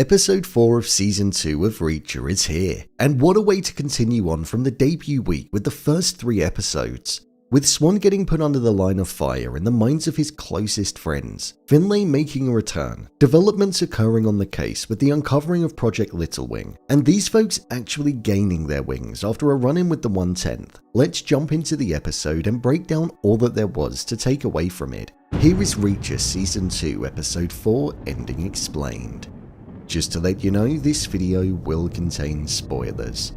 Episode 4 of Season 2 of Reacher is here, and what a way to continue on from the debut week with the first 3 episodes. With Swan getting put under the line of fire in the minds of his closest friends, Finlay making a return, developments occurring on the case with the uncovering of Project Little Wing, and these folks actually gaining their wings after a run-in with the 1/10th. Let's jump into the episode and break down all that there was to take away from it. Here is Reacher Season 2 Episode 4 Ending Explained. Just to let you know, this video will contain spoilers.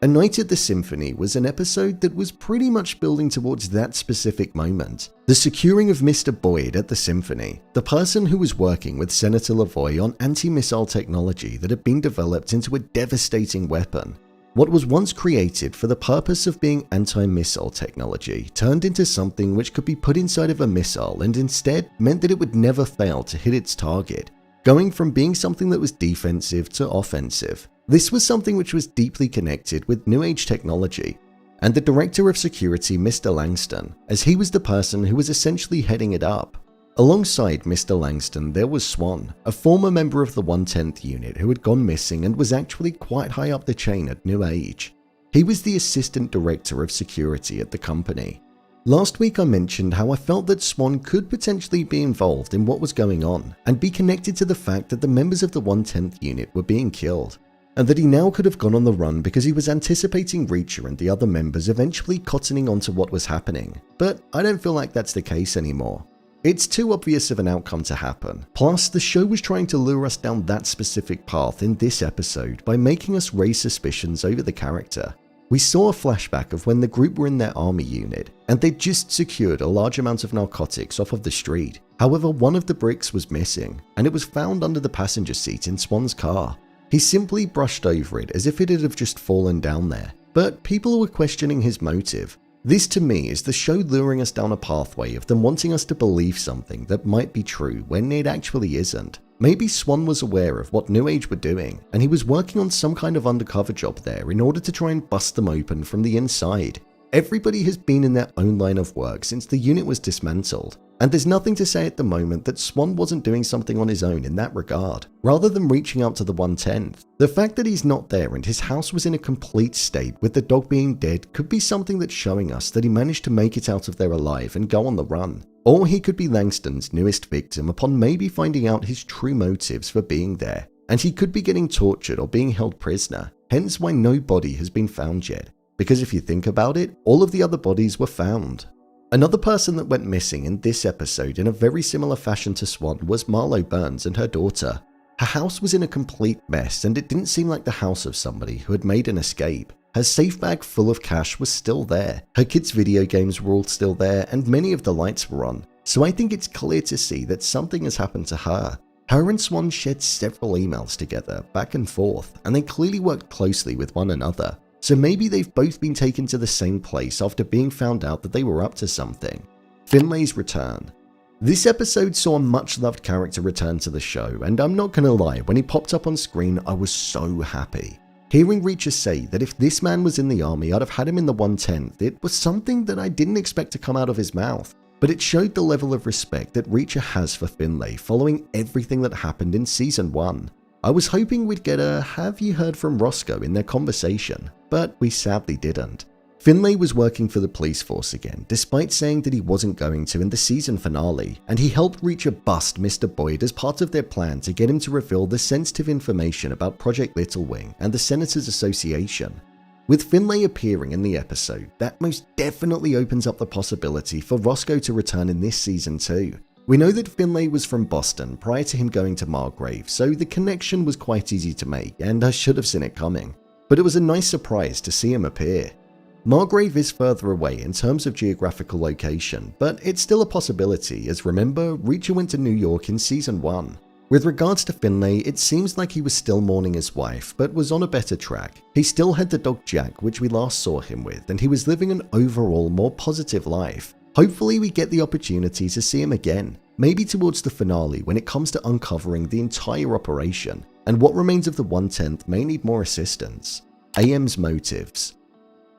A Night at the Symphony was an episode that was pretty much building towards that specific moment. The securing of Mr. Boyd at the Symphony, the person who was working with Senator Lavoie on anti-missile technology that had been developed into a devastating weapon. What was once created for the purpose of being anti-missile technology turned into something which could be put inside of a missile and instead meant that it would never fail to hit its target. Going from being something that was defensive to offensive. This was something which was deeply connected with New Age technology, and the Director of Security, Mr. Langston, as he was the person who was essentially heading it up. Alongside Mr. Langston, there was Swan, a former member of the 1/10th unit who had gone missing and was actually quite high up the chain at New Age. He was the Assistant Director of Security at the company. Last week I mentioned how I felt that Swan could potentially be involved in what was going on and be connected to the fact that the members of the 1/10th unit were being killed, and that he now could have gone on the run because he was anticipating Reacher and the other members eventually cottoning onto what was happening. But I don't feel like that's the case anymore. It's too obvious of an outcome to happen. Plus, the show was trying to lure us down that specific path in this episode by making us raise suspicions over the character. We saw a flashback of when the group were in their army unit, and they'd just secured a large amount of narcotics off of the street. However, one of the bricks was missing, and it was found under the passenger seat in Swan's car. He simply brushed over it as if it had just fallen down there, but people were questioning his motive. This to me is the show luring us down a pathway of them wanting us to believe something that might be true when it actually isn't. Maybe Swan was aware of what New Age were doing, and he was working on some kind of undercover job there in order to try and bust them open from the inside. Everybody has been in their own line of work since the unit was dismantled, and there's nothing to say at the moment that Swan wasn't doing something on his own in that regard, rather than reaching out to the 1/10th. The fact that he's not there and his house was in a complete state with the dog being dead could be something that's showing us that he managed to make it out of there alive and go on the run. Or he could be Langston's newest victim upon maybe finding out his true motives for being there, and he could be getting tortured or being held prisoner, hence why no body has been found yet. Because if you think about it, all of the other bodies were found. Another person that went missing in this episode in a very similar fashion to Swan was Marlo Burns and her daughter. Her house was in a complete mess, and it didn't seem like the house of somebody who had made an escape. Her safe bag full of cash was still there, her kids' video games were all still there, and many of the lights were on. So I think it's clear to see that something has happened to her. Her and Swan shared several emails together, back and forth, and they clearly worked closely with one another. So maybe they've both been taken to the same place after being found out that they were up to something. Finlay's return. This episode saw a much-loved character return to the show, and I'm not gonna lie, when he popped up on screen, I was so happy. Hearing Reacher say that if this man was in the army, I'd have had him in the 1/10th, it was something that I didn't expect to come out of his mouth. But it showed the level of respect that Reacher has for Finlay following everything that happened in Season 1. I was hoping we'd get a "have you heard from Roscoe" in their conversation, but we sadly didn't. Finlay was working for the police force again, despite saying that he wasn't going to in the season finale, and he helped Reacher bust Mr. Boyd as part of their plan to get him to reveal the sensitive information about Project Little Wing and the Senators Association. With Finlay appearing in the episode, that most definitely opens up the possibility for Roscoe to return in this season too. We know that Finlay was from Boston prior to him going to Margrave, so the connection was quite easy to make, and I should have seen it coming. But it was a nice surprise to see him appear. Margrave is further away in terms of geographical location, but it's still a possibility, as remember, Reacher went to New York in Season 1. With regards to Finlay, it seems like he was still mourning his wife, but was on a better track. He still had the dog Jack, which we last saw him with, and he was living an overall more positive life. Hopefully we get the opportunity to see him again, maybe towards the finale when it comes to uncovering the entire operation, and what remains of the 1/10th may need more assistance. AM's motives.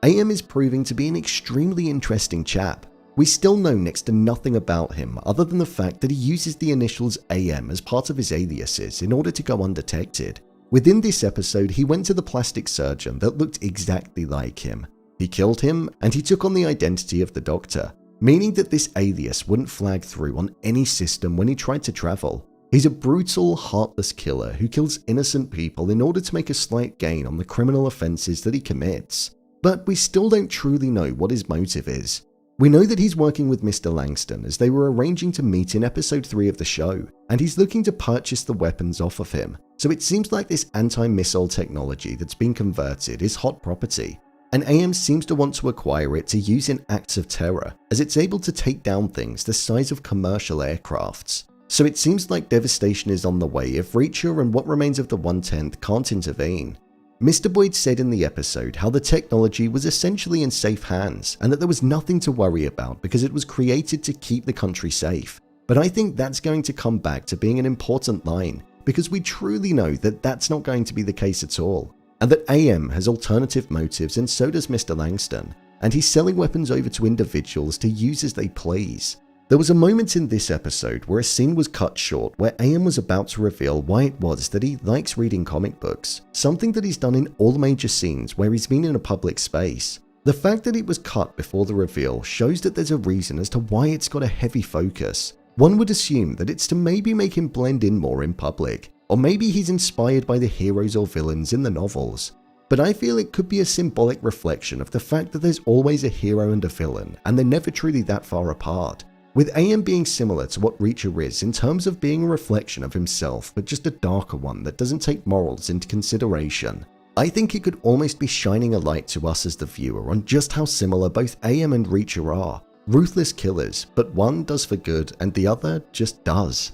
AM is proving to be an extremely interesting chap. We still know next to nothing about him other than the fact that he uses the initials AM as part of his aliases in order to go undetected. Within this episode, he went to the plastic surgeon that looked exactly like him. He killed him, and he took on the identity of the Doctor, meaning that this alias wouldn't flag through on any system when he tried to travel. He's a brutal, heartless killer who kills innocent people in order to make a slight gain on the criminal offenses that he commits. But we still don't truly know what his motive is. We know that he's working with Mr. Langston as they were arranging to meet in episode 3 of the show, and he's looking to purchase the weapons off of him. So it seems like this anti-missile technology that's been converted is hot property, and AM seems to want to acquire it to use in acts of terror, as it's able to take down things the size of commercial aircrafts. So it seems like devastation is on the way if Reacher and what remains of the 110th can't intervene. Mr. Boyd said in the episode how the technology was essentially in safe hands and that there was nothing to worry about because it was created to keep the country safe. But I think that's going to come back to being an important line because we truly know that that's not going to be the case at all, and that AM has alternative motives and so does Mr. Langston, and he's selling weapons over to individuals to use as they please. There was a moment in this episode where a scene was cut short where AM was about to reveal why it was that he likes reading comic books, something that he's done in all major scenes where he's been in a public space. The fact that it was cut before the reveal shows that there's a reason as to why it's got a heavy focus. One would assume that it's to maybe make him blend in more in public, or maybe he's inspired by the heroes or villains in the novels. But I feel it could be a symbolic reflection of the fact that there's always a hero and a villain, and they're never truly that far apart. With AM being similar to what Reacher is in terms of being a reflection of himself, but just a darker one that doesn't take morals into consideration, I think it could almost be shining a light to us as the viewer on just how similar both AM and Reacher are. Ruthless killers, but one does for good and the other just does.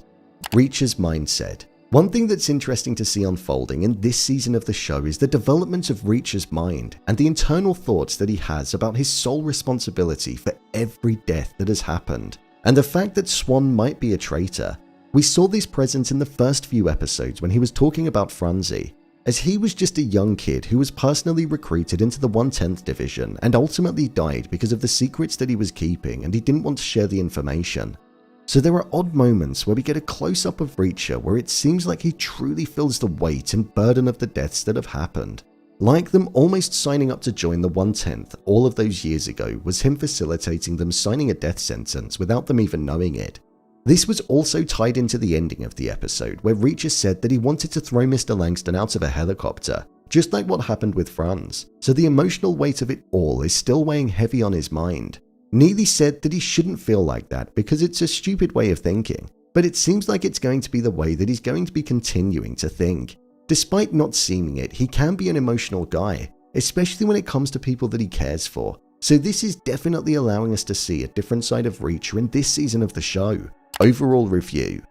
Reacher's mindset. One thing that's interesting to see unfolding in this season of the show is the development of Reacher's mind and the internal thoughts that he has about his sole responsibility for every death that has happened, and the fact that Swan might be a traitor. We saw this present in the first few episodes when he was talking about Franzi, as he was just a young kid who was personally recruited into the 110th Division and ultimately died because of the secrets that he was keeping and he didn't want to share the information. So there are odd moments where we get a close-up of Reacher where it seems like he truly feels the weight and burden of the deaths that have happened. Like them almost signing up to join the 110th all of those years ago was him facilitating them signing a death sentence without them even knowing it. This was also tied into the ending of the episode where Reacher said that he wanted to throw Mr. Langston out of a helicopter, just like what happened with Franz. So the emotional weight of it all is still weighing heavy on his mind. Neely said that he shouldn't feel like that because it's a stupid way of thinking, but it seems like it's going to be the way that he's going to be continuing to think. Despite not seeming it, he can be an emotional guy, especially when it comes to people that he cares for. So this is definitely allowing us to see a different side of Reacher in this season of the show. Overall review.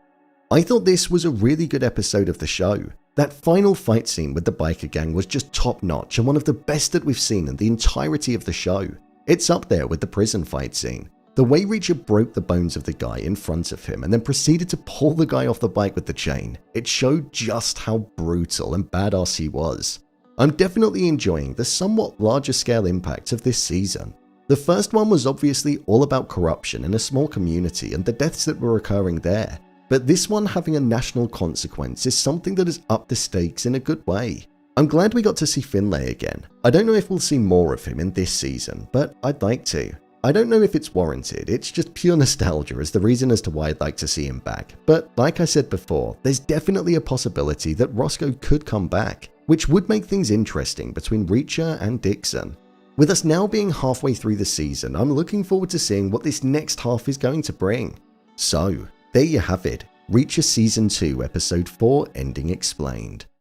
I thought this was a really good episode of the show. That final fight scene with the biker gang was just top notch and one of the best that we've seen in the entirety of the show. It's up there with the prison fight scene. The way Reacher broke the bones of the guy in front of him and then proceeded to pull the guy off the bike with the chain, it showed just how brutal and badass he was. I'm definitely enjoying the somewhat larger scale impact of this season. The first one was obviously all about corruption in a small community and the deaths that were occurring there, but this one having a national consequence is something that has upped the stakes in a good way. I'm glad we got to see Finlay again. I don't know if we'll see more of him in this season, but I'd like to. I don't know if it's warranted, it's just pure nostalgia as the reason as to why I'd like to see him back. But like I said before, there's definitely a possibility that Roscoe could come back, which would make things interesting between Reacher and Dixon. With us now being halfway through the season, I'm looking forward to seeing what this next half is going to bring. So, there you have it, Reacher Season 2 Episode 4 Ending Explained.